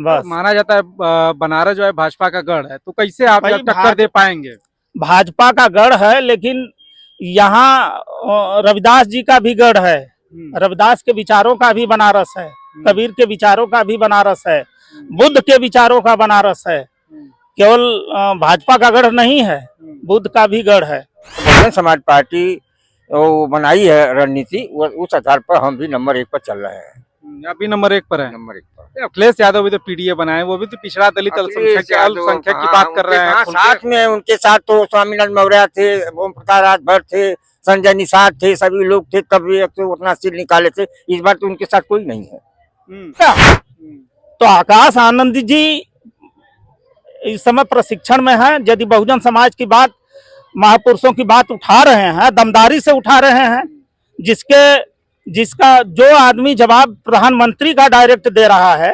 बस माना जाता है बनारस जो है भाजपा का गढ़ है, तो कैसे आप भाई टक्कर दे पाएंगे? भाजपा का गढ़ है, लेकिन यहाँ रविदास जी का भी गढ़ है। रविदास के विचारों का भी बनारस है, कबीर के विचारों का भी बनारस है, बुद्ध के विचारों का बनारस है। केवल भाजपा का गढ़ नहीं है, बुद्ध का भी गढ़ है। बहुजन समाज पार्टी वो बनाई है रणनीति, उस आधार पर हम भी नंबर 1 पर चल रहे हैं। अभी नंबर 1 पर है। नंबर 1 पर अखिलेश यादव भी तो पीडीए बनाए, वो भी तो पिछड़ा दलित अल्पसंख्यक की बात कर रहे हैं। साथ में उनके साथ तो स्वामीनाथन मौर्य थे, ओम प्रकाश राजभर थे, संजय निषाद थे, सभी लोग थे, तब भी तो उतना सीट निकाले थे। इस बार तो उनके साथ कोई नहीं है। तो आकाश आनंद जी इस समय प्रशिक्षण में है। यदि बहुजन समाज की बात, महापुरुषों की बात उठा रहे हैं, दमदारी से उठा रहे हैं, जिसका जो आदमी जवाब प्रधानमंत्री का डायरेक्ट दे रहा है,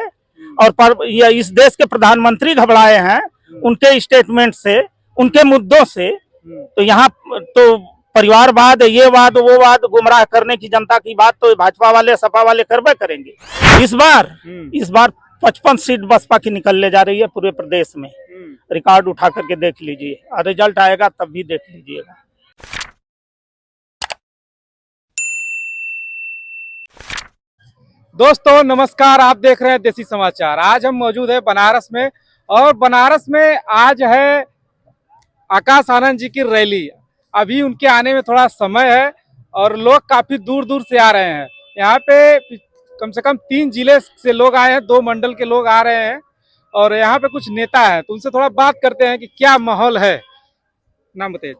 और इस देश के प्रधानमंत्री घबराए हैं उनके स्टेटमेंट से, उनके मुद्दों से। तो यहाँ तो परिवारवाद, ये वाद वो वाद, गुमराह करने की जनता की बात तो भाजपा वाले सपा वाले करवे करेंगे। इस बार 55 सीट बसपा की निकलने जा रही है पूरे प्रदेश में। रिकॉर्ड उठा करके देख लीजिए, और रिजल्ट आएगा तब भी देख लीजिएगा। दोस्तों नमस्कार, आप देख रहे हैं देसी समाचार। आज हम मौजूद है बनारस में, और बनारस में आज है आकाश आनंद जी की रैली। अभी उनके आने में थोड़ा समय है और लोग काफी दूर दूर से आ रहे हैं। यहाँ पे कम से कम 3 जिले से लोग आए हैं, 2 मंडल के लोग आ रहे हैं, और यहाँ पे कुछ नेता है, तो उनसे थोड़ा बात करते हैं कि क्या माहौल है। नाम बताइए।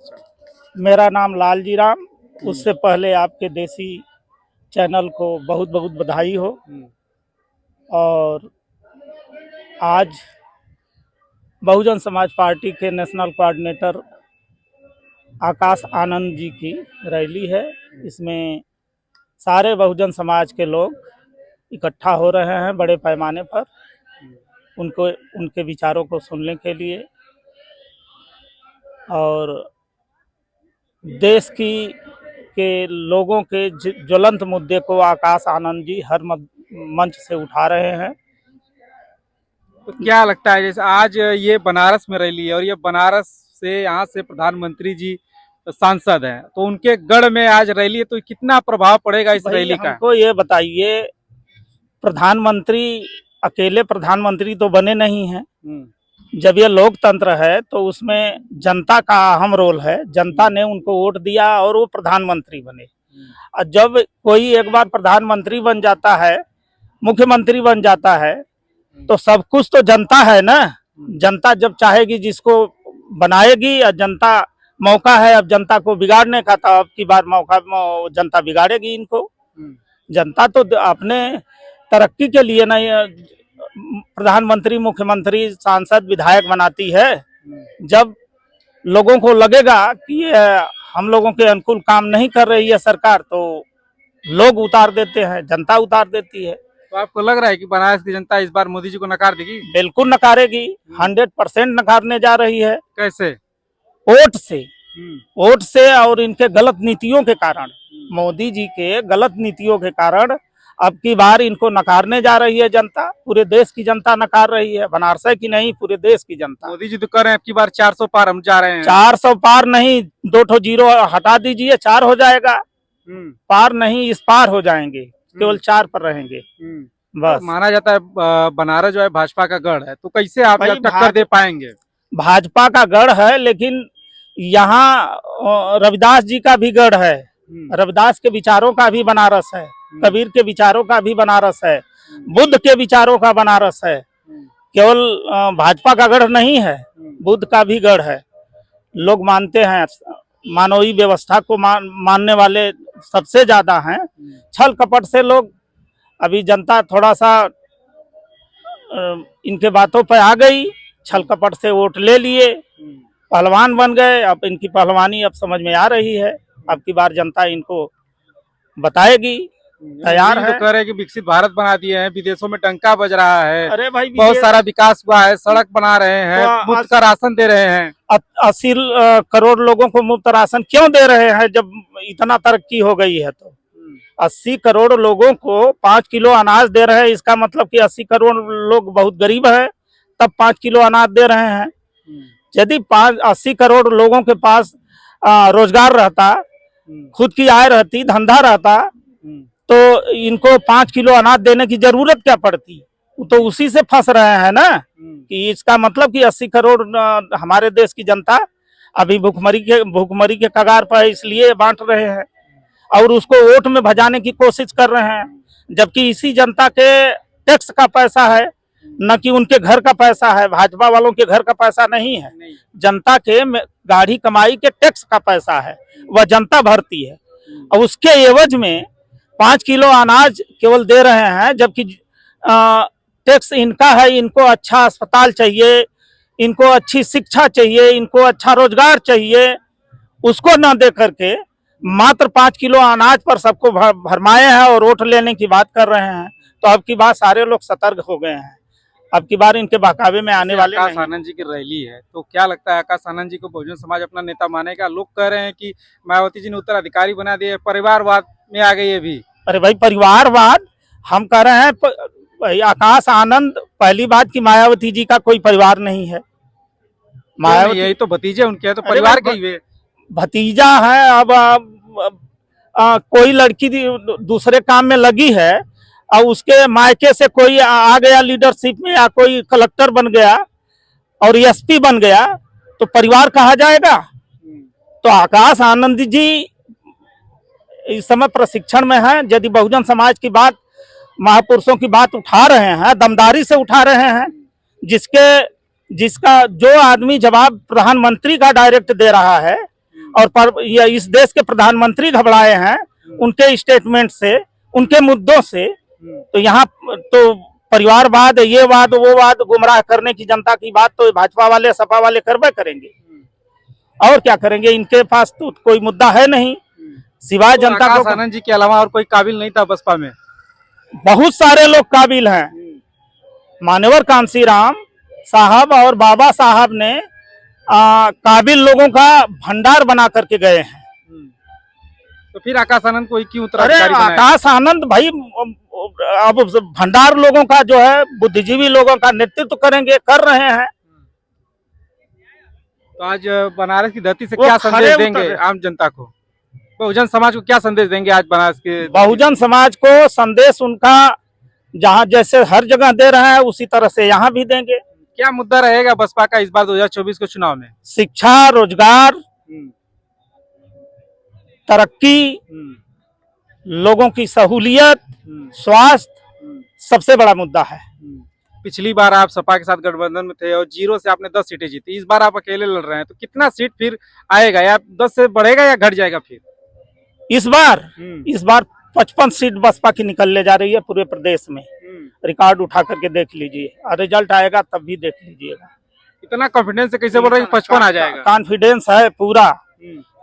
मेरा नाम लालजी राम। उससे पहले आपके देसी चैनल को बहुत बहुत बधाई हो। और आज बहुजन समाज पार्टी के नेशनल कोऑर्डिनेटर आकाश आनंद जी की रैली है। इसमें सारे बहुजन समाज के लोग इकट्ठा हो रहे हैं बड़े पैमाने पर, उनके विचारों को सुनने के लिए। और देश के लोगों के ज्वलंत मुद्दे को आकाश आनंद जी हर मंच से उठा रहे हैं। तो क्या लगता है, जैसे आज ये बनारस में रैली है, और ये बनारस से, यहाँ से प्रधानमंत्री जी सांसद हैं, तो उनके गढ़ में आज रैली है, तो कितना प्रभाव पड़ेगा इस रैली का? हमको ये बताइए, प्रधानमंत्री अकेले प्रधानमंत्री तो बने नहीं हैं। जब ये लोकतंत्र है तो उसमें जनता का अहम रोल है। जनता ने उनको वोट दिया और वो प्रधानमंत्री बने। और जब कोई एक बार प्रधानमंत्री बन जाता है, मुख्यमंत्री बन जाता है, तो सब कुछ तो जनता है ना। जनता जब चाहेगी जिसको बनाएगी, और जनता मौका है अब जनता को बिगाड़ने का, तो अब की बार मौका जनता बिगाड़ेगी इनको। जनता तो अपने तरक्की के लिए नहीं प्रधानमंत्री, मुख्यमंत्री, सांसद, विधायक बनाती है। जब लोगों को लगेगा कि ये हम लोगों के अनुकूल काम नहीं कर रही है सरकार, तो लोग उतार देते हैं, जनता उतार देती है। तो आपको लग रहा है कि बनारस की जनता इस बार मोदी जी को नकार देगी? बिल्कुल नकारेगी, 100% नकारने जा रही है। कैसे? वोट से और इनके गलत नीतियों के कारण, मोदी जी के गलत नीतियों के कारण अब की बार इनको नकारने जा रही है जनता। पूरे देश की जनता नकार रही है, बनारस की नहीं, पूरे देश की जनता। मोदी जी तो कर रहे हैं अब की बार 400 पार हम जा रहे हैं। 400 पार नहीं, 2 जीरो हटा दीजिए, 4 हो जाएगा। पार नहीं, इस पार हो जाएंगे, केवल 4 पर रहेंगे बस। माना जाता है बनारस जो है भाजपा का गढ़ है, तो कैसे आप टक्कर दे पाएंगे? भाजपा का गढ़ है, लेकिन यहाँ रविदास जी का भी गढ़ है। रविदास के विचारों का भी बनारस है, कबीर के विचारों का भी बनारस है, बुद्ध के विचारों का बनारस है। केवल भाजपा का गढ़ नहीं है, बुद्ध का भी गढ़ है। लोग मानते हैं, मानवीय व्यवस्था को मानने वाले सबसे ज्यादा हैं। छल कपट से लोग, अभी जनता थोड़ा सा इनके बातों पर आ गई, छल कपट से वोट ले लिए, पहलवान बन गए। अब इनकी पहलवानी अब समझ में आ रही है। अब की बार जनता इनको बताएगी, तैयार है। तो कह रहे हैं कि विकसित भारत बना दिए हैं, विदेशों में डंका बज रहा है। अरे भाई, बहुत सारा विकास हुआ है, सड़क बना रहे हैं, तो मुफ्त का राशन दे रहे हैं। 80 करोड़ लोगों को मुफ्त राशन क्यों दे रहे हैं जब इतना तरक्की हो गई है? तो 80 करोड़ लोगों को 5 किलो अनाज दे रहे हैं, इसका मतलब कि 80 करोड़ लोग बहुत गरीब है तब 5 किलो अनाज दे रहे हैं। यदि 80 करोड़ लोगों के पास रोजगार रहता, खुद की आय रहती, धंधा रहता, तो इनको 5 किलो अनाज देने की जरूरत क्या पड़ती। तो उसी से फंस रहे हैं ना कि इसका मतलब कि 80 करोड़ हमारे देश की जनता अभी भूखमरी के कगार पर है, इसलिए बांट रहे हैं और उसको वोट में भजाने की कोशिश कर रहे हैं, जबकि इसी जनता के टैक्स का पैसा है, न कि उनके घर का पैसा है। भाजपा वालों के घर का पैसा नहीं है, जनता के गाढ़ी कमाई के टैक्स का पैसा है, वह जनता भरती है और उसके एवज में 5 किलो अनाज केवल दे रहे हैं, जबकि टैक्स इनका है। इनको अच्छा अस्पताल चाहिए, इनको अच्छी शिक्षा चाहिए, इनको अच्छा रोजगार चाहिए, उसको न दे करके मात्र 5 किलो अनाज पर सबको भरमाए हैं और वोट लेने की बात कर रहे हैं। तो अब की बात सारे लोग सतर्क हो गए हैं, अब की बार इनके बहकावे में आने वाले आकाश आनंद जी की रैली है, तो क्या लगता है आकाश आनंद जी को बहुजन समाज अपना नेता मानेगा? लोग कह रहे हैं कि मायावती जी ने उत्तराधिकारी बना दिए, परिवारवाद में आ गई अभी। अरे भाई, परिवारवाद हम कह रहे हैं भाई, आकाश आनंद, पहली बात की मायावती जी का कोई परिवार नहीं है। मायावती यही तो भतीजे उनके हैं, तो परिवार के ही वे भतीजा है। अब कोई लड़की दूसरे काम में लगी है और उसके मायके से कोई आ गया लीडरशिप में, या कोई कलेक्टर बन गया और एसपी बन गया, तो परिवार कहा जाएगा। तो आकाश आनंद जी इस समय प्रशिक्षण में हैं। यदि बहुजन समाज की बात, महापुरुषों की बात उठा रहे हैं, दमदारी से उठा रहे हैं, जिसका जो आदमी जवाब प्रधानमंत्री का डायरेक्ट दे रहा है और इस देश के प्रधानमंत्री घबराए हैं उनके स्टेटमेंट से, उनके मुद्दों से, तो यहाँ तो परिवारवाद, ये वाद वो वाद, गुमराह करने की जनता की बात तो भाजपा वाले, सपा वाले करबे करेंगे, और क्या करेंगे। इनके पास तो कोई मुद्दा है नहीं सिवाय जनता को। आनंद जी के अलावा और कोई काबिल नहीं था बसपा में? बहुत सारे लोग काबिल हैं। मान्यवर कांशीराम साहब और बाबा साहब ने काबिल लोगों का भंडार बना करके गए हैं। तो फिर आकाश आनंद को क्यों उत्तराधिकारी बनाया? आकाश आनंद भाई अब भंडार लोगों का जो है, बुद्धिजीवी लोगों का नेतृत्व करेंगे, कर रहे हैं। तो आज बनारस की धरती से क्या संदेश देंगे आम जनता को? बहुजन समाज को क्या संदेश देंगे आज बनारस के? बहुजन समाज को संदेश उनका जहां जैसे हर जगह दे रहे हैं उसी तरह से यहाँ भी देंगे। क्या मुद्दा रहेगा बसपा का इस बार 2024 के चुनाव में? शिक्षा, रोजगार, तरक्की, लोगों की सहूलियत, स्वास्थ्य सबसे बड़ा मुद्दा है। पिछली बार आप सपा के साथ गठबंधन में थे और 0 से आपने 10 सीटें जीती, इस बार आप अकेले लड़ रहे हैं, तो कितना सीट फिर आएगा, या 10 से बढ़ेगा या घट जाएगा फिर? इस बार 55 सीट बसपा की निकलने जा रही है पूरे प्रदेश में। रिकॉर्ड उठा करके देख लीजिए, और रिजल्ट आएगा तब भी देख लीजिएगा। इतना कॉन्फिडेंस से कैसे बोल रहे हैं 55 आ जाएगा? कॉन्फिडेंस है पूरा।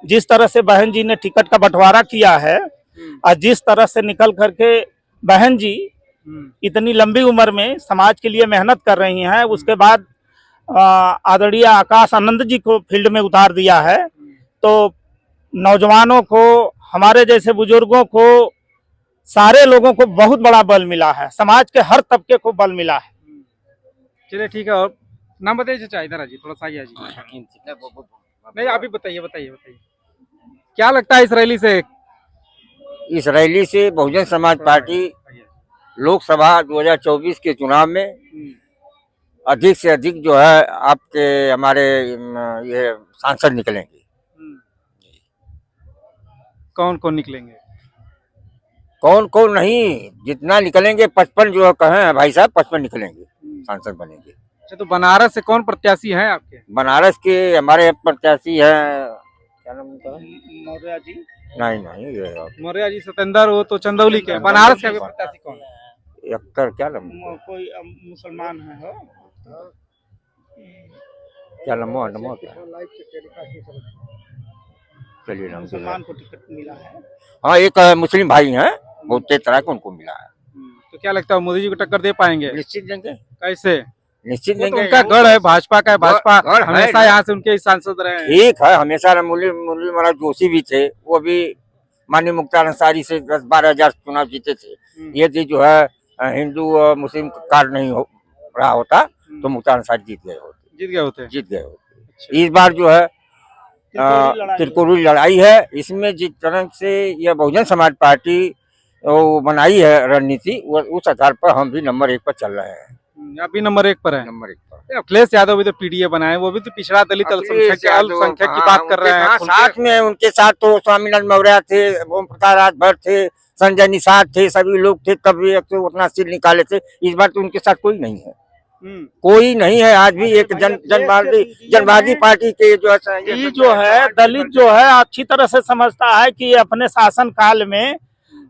जिस तरह से बहन जी ने टिकट का बंटवारा किया है और जिस तरह से निकल करके बहन जी इतनी लंबी उम्र में समाज के लिए मेहनत कर रही हैं, उसके बाद आदरणीय आकाश आनंद जी को फील्ड में उतार दिया है, तो नौजवानों को, हमारे जैसे बुजुर्गों को, सारे लोगों को बहुत बड़ा बल मिला है, समाज के हर तबके को बल मिला है। चलिए ठीक है, और नाम बताइए चाचा, इधर आ जी, थोड़ा सा आइए जी। नहीं, आप ही बताइए। क्या लगता है इस रैली से? इस रैली से बहुजन समाज पार्टी लोकसभा 2024 के चुनाव में अधिक से अधिक जो है आपके हमारे ये सांसद निकलेंगे। कौन कौन निकलेंगे? कौन कौन नहीं, जितना निकलेंगे 55 जो कहे हैं भाई साहब, 55 निकलेंगे, सांसद बनेंगे। अच्छा, तो बनारस से कौन प्रत्याशी हैं आपके? बनारस के हमारे प्रत्याशी हैं, क्या नाम उनका? मौर्य जी? नहीं, ये मौर्य जी सतेंद्र, वो तो चंदौली के। बनारस के प्रत्याशी कौन है? अख्तर, क्या नाम, कोई मुसलमान है, क्या नमो क्या, चलिए नाम मुसलमान को टिकट मिला है। हाँ, एक मुस्लिम भाई हैं, बहुत तेज तरह के उनको मिला है। तो क्या लगता है मोदी जी को टक्कर दे पाएंगे? निश्चित देंगे, कैसे? निश्चित देंगे। उनका गढ़ है भाजपा का, भाजपा हमेशा यहाँ से उनके सांसद रहे हैं। ठीक है, हमेशा मुरली मनोहर जोशी भी थे, वो भी माननीय मुख्तार अंसारी से 10-12 हजार चुनाव जीते थे। यदि जो है हिंदू और मुस्लिम कार्ड नहीं हो रहा होता तो मुख्तार अंसारी जीत गए होते। इस बार जो है त्रिकोणीय लड़ाई है। इसमें जिस तरह से यह बहुजन समाज पार्टी वो बनाई है रणनीति, उस आधार पर हम भी नंबर 1 पर चल रहे हैं। अभी नंबर 1 पर है। नंबर 1 पर अखिलेश यादव भी तो पीडीए बनाए, वो भी तो पिछड़ा दलित अल्पसंख्यक की बात कर रहे हैं। साथ में उनके साथ तो स्वामीनाथन मौर्य थे, ओम प्रकाश राजभर थे, संजय निषाद थे, सभी लोग थे, तब भी तो अपना सीट निकाले थे। इस बार तो उनके साथ कोई नहीं है, कोई नहीं है। आज भी एक जनवादी पार्टी के जो है दलित जो है अच्छी तरह से समझता है कि अपने शासन काल में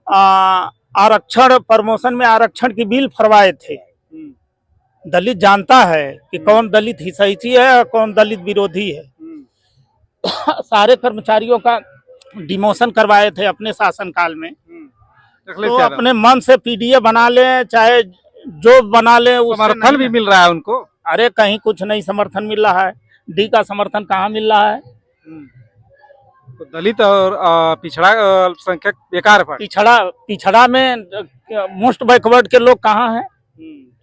आरक्षण प्रमोशन में आरक्षण की बिल फरवाए थे। दलित जानता है कि कौन दलित हितैषी है और कौन दलित विरोधी है। सारे कर्मचारियों का डिमोशन करवाए थे अपने शासन काल में। तो अपने मन से पीडीए बना ले, चाहे जो बना ले, समर्थन भी मिल रहा है उनको। अरे कहीं कुछ नहीं समर्थन मिल रहा है। डी का समर्थन कहाँ मिल रहा है? तो दलित और पिछड़ा अल्पसंख्यक बेकार है। पिछड़ा में मोस्ट बैकवर्ड के लोग कहाँ हैं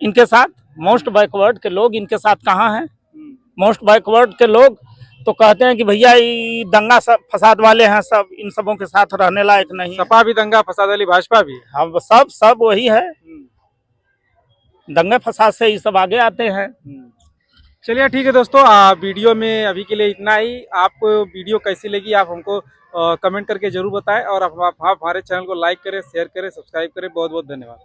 इनके साथ? मोस्ट बैकवर्ड के लोग इनके साथ कहाँ हैं? मोस्ट बैकवर्ड के लोग तो कहते हैं कि भैया ये दंगा फसाद वाले हैं, सब इन सबों के साथ रहने लायक नहीं। सपा भी दंगा फसाद वाली, भाजपा भी, हम सब वही है। दंगे फसाद से ये सब आगे आते हैं। चलिए ठीक है दोस्तों, वीडियो में अभी के लिए इतना ही। आपको वीडियो कैसी लगी आप हमको कमेंट करके जरूर बताएं, और आप हमारे चैनल को लाइक करें, शेयर करें, सब्सक्राइब करें। बहुत बहुत धन्यवाद।